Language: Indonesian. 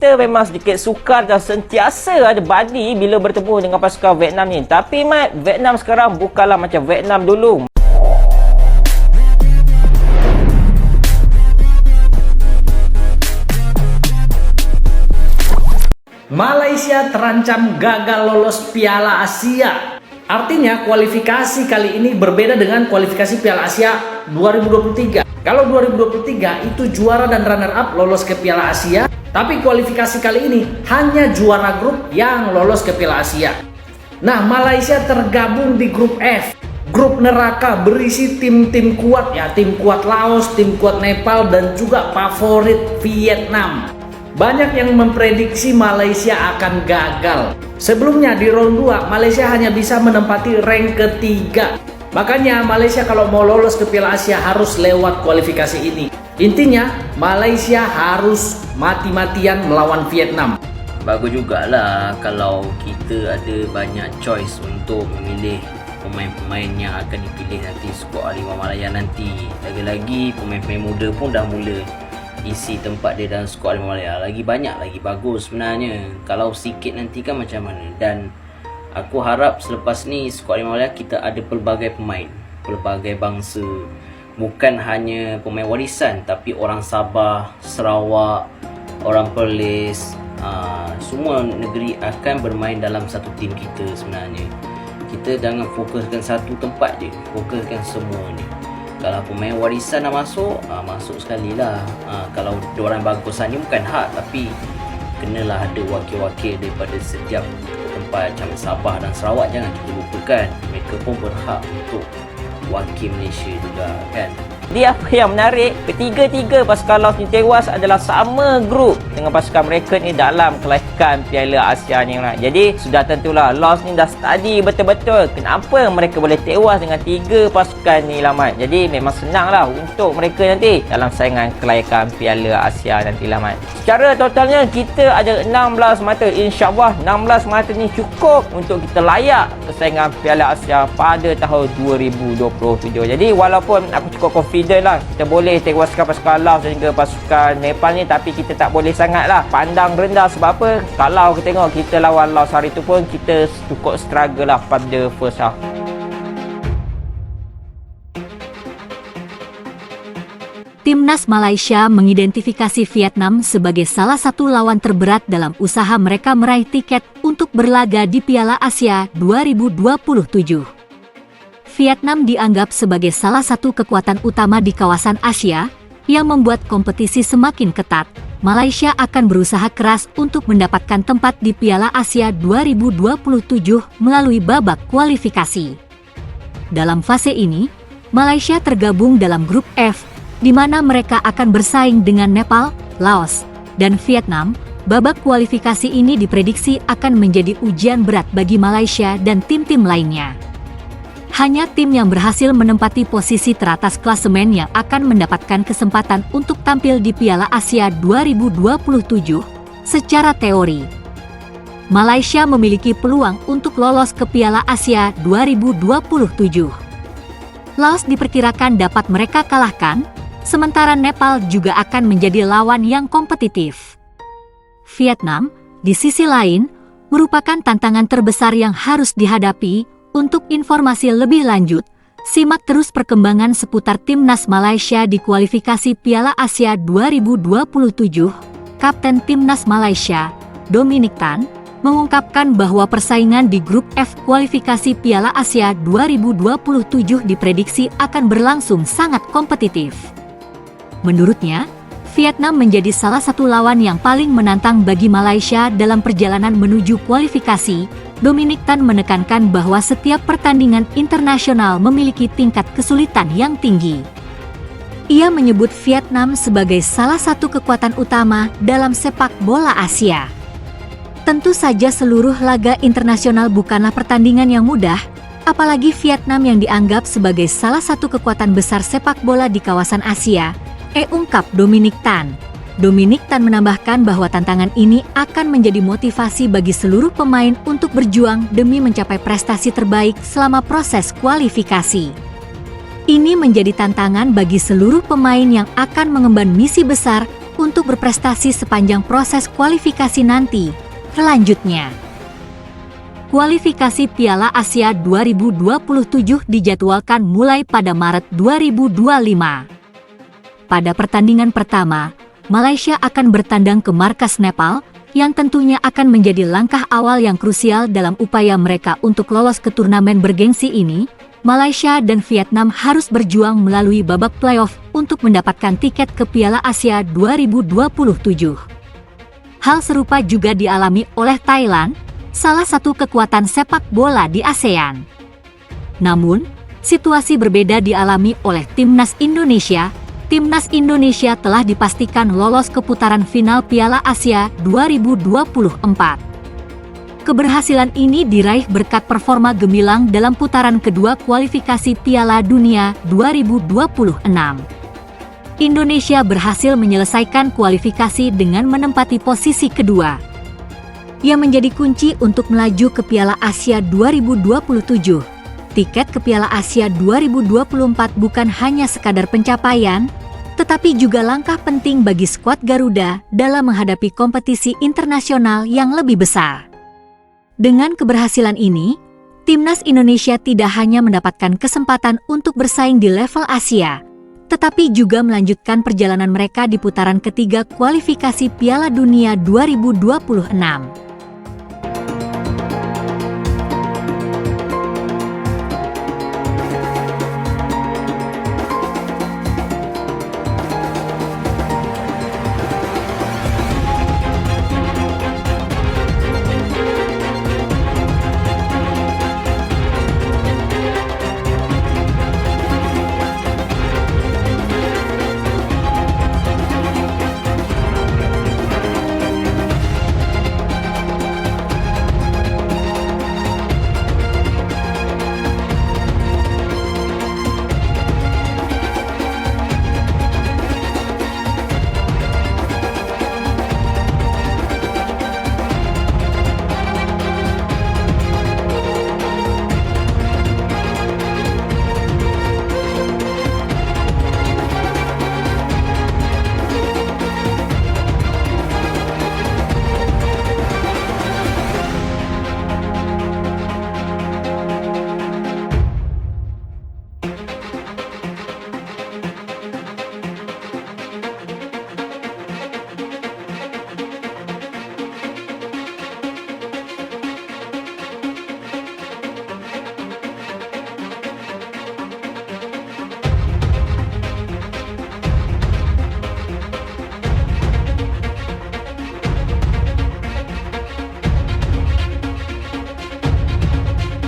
Kita memang sedikit sukar dan sentiasa ada badi bila bertemu dengan pasukan Vietnam ni. Tapi Mat, Vietnam sekarang bukanlah macam Vietnam dulu. Malaysia terancam gagal lolos Piala Asia. Artinya kualifikasi kali ini berbeda dengan kualifikasi Piala Asia 2023. Kalau 2023 itu juara dan runner up lolos ke Piala Asia, tapi kualifikasi kali ini hanya juara grup yang lolos ke Piala Asia. Nah, Malaysia tergabung di grup F, grup neraka berisi tim-tim kuat ya, tim kuat Laos, tim kuat Nepal dan juga favorit Vietnam. Banyak yang memprediksi Malaysia akan gagal. Sebelumnya di round 2 Malaysia hanya bisa menempati rank ketiga. Makanya Malaysia kalau mau lolos ke Piala Asia harus lewat kualifikasi ini. Intinya Malaysia harus mati-matian melawan Vietnam. Bagus jugalah kalau kita ada banyak choice untuk memilih pemain-pemain yang akan dipilih nanti skuad Harimau Malaya nanti. Lagi-lagi pemain-pemain muda pun dah mula isi tempat dia dalam skuad Harimau Malaya. Lagi banyak, lagi bagus sebenarnya. Kalau sikit nanti kan macam mana. Dan aku harap selepas ni skuad Harimau Malaya kita ada pelbagai pemain, pelbagai bangsa. Bukan hanya pemain warisan, tapi orang Sabah, Sarawak, orang Perlis, semua negeri akan bermain dalam satu tim kita sebenarnya. Kita jangan fokuskan satu tempat je, fokuskan semua ni. Kalau pemain warisan dah masuk, masuk sekali lah. Kalau diorang bagusan ni bukan hak, tapi kenalah ada wakil-wakil daripada setiap tempat macam Sabah dan Sarawak. Jangan kita lupakan, mereka pun berhak untuk wakil Malaysia juga kan. Jadi apa yang menarik, ketiga-tiga pasukan Laos ni tewas adalah sama grup dengan pasukan mereka ni dalam kelahikan Piala Asia ni. Jadi sudah tentulah Laos ni dah study betul-betul kenapa mereka boleh tewas dengan tiga pasukan ni lah Mat. Jadi memang senanglah untuk mereka nanti dalam saingan kelahikan Piala Asia nanti lah Mat. Secara totalnya kita ada 16 mata. InsyaAllah 16 mata ni cukup untuk kita layak ke saingan Piala Asia pada tahun 2027. Jadi walaupun aku cukup confident lah kita boleh tewaskan pasukan Laos dan juga pasukan Nepal ni, tapi kita tak boleh sangatlah pandang rendah. Sebab apa? Kalau kita tengok kita lawan Laos hari tu pun kita cukup struggle lah pada first half. Timnas Malaysia mengidentifikasi Vietnam sebagai salah satu lawan terberat dalam usaha mereka meraih tiket untuk berlaga di Piala Asia 2027. Vietnam dianggap sebagai salah satu kekuatan utama di kawasan Asia yang membuat kompetisi semakin ketat. Malaysia akan berusaha keras untuk mendapatkan tempat di Piala Asia 2027 melalui babak kualifikasi. Dalam fase ini, Malaysia tergabung dalam grup F, di mana mereka akan bersaing dengan Nepal, Laos, dan Vietnam. Babak kualifikasi ini diprediksi akan menjadi ujian berat bagi Malaysia dan tim-tim lainnya. Hanya tim yang berhasil menempati posisi teratas klasemen yang akan mendapatkan kesempatan untuk tampil di Piala Asia 2027 secara teori. Malaysia memiliki peluang untuk lolos ke Piala Asia 2027. Laos diperkirakan dapat mereka kalahkan, sementara Nepal juga akan menjadi lawan yang kompetitif. Vietnam, di sisi lain, merupakan tantangan terbesar yang harus dihadapi. Untuk informasi lebih lanjut, simak terus perkembangan seputar Timnas Malaysia di kualifikasi Piala Asia 2027. Kapten Timnas Malaysia, Dominic Tan, mengungkapkan bahwa persaingan di grup F kualifikasi Piala Asia 2027 diprediksi akan berlangsung sangat kompetitif. Menurutnya, Vietnam menjadi salah satu lawan yang paling menantang bagi Malaysia dalam perjalanan menuju kualifikasi. Dominic Tan menekankan bahwa setiap pertandingan internasional memiliki tingkat kesulitan yang tinggi. Ia menyebut Vietnam sebagai salah satu kekuatan utama dalam sepak bola Asia. Tentu saja seluruh laga internasional bukanlah pertandingan yang mudah, apalagi Vietnam yang dianggap sebagai salah satu kekuatan besar sepak bola di kawasan Asia, ungkap Dominic Tan. Dominic Tan menambahkan bahwa tantangan ini akan menjadi motivasi bagi seluruh pemain untuk berjuang demi mencapai prestasi terbaik selama proses kualifikasi. Ini menjadi tantangan bagi seluruh pemain yang akan mengemban misi besar untuk berprestasi sepanjang proses kualifikasi nanti. Selanjutnya, kualifikasi Piala Asia 2027 dijadwalkan mulai pada Maret 2025. Pada pertandingan pertama, Malaysia akan bertandang ke markas Nepal, yang tentunya akan menjadi langkah awal yang krusial dalam upaya mereka untuk lolos ke turnamen bergengsi ini. Malaysia dan Vietnam harus berjuang melalui babak playoff untuk mendapatkan tiket ke Piala Asia 2027. Hal serupa juga dialami oleh Thailand, salah satu kekuatan sepak bola di ASEAN. Namun, situasi berbeda dialami oleh Timnas Indonesia. Timnas Indonesia telah dipastikan lolos ke putaran final Piala Asia 2024. Keberhasilan ini diraih berkat performa gemilang dalam putaran kedua kualifikasi Piala Dunia 2026. Indonesia berhasil menyelesaikan kualifikasi dengan menempati posisi kedua, yang menjadi kunci untuk melaju ke Piala Asia 2027. Tiket ke Piala Asia 2024 bukan hanya sekadar pencapaian, tetapi juga langkah penting bagi skuad Garuda dalam menghadapi kompetisi internasional yang lebih besar. Dengan keberhasilan ini, Timnas Indonesia tidak hanya mendapatkan kesempatan untuk bersaing di level Asia, tetapi juga melanjutkan perjalanan mereka di putaran ketiga kualifikasi Piala Dunia 2026.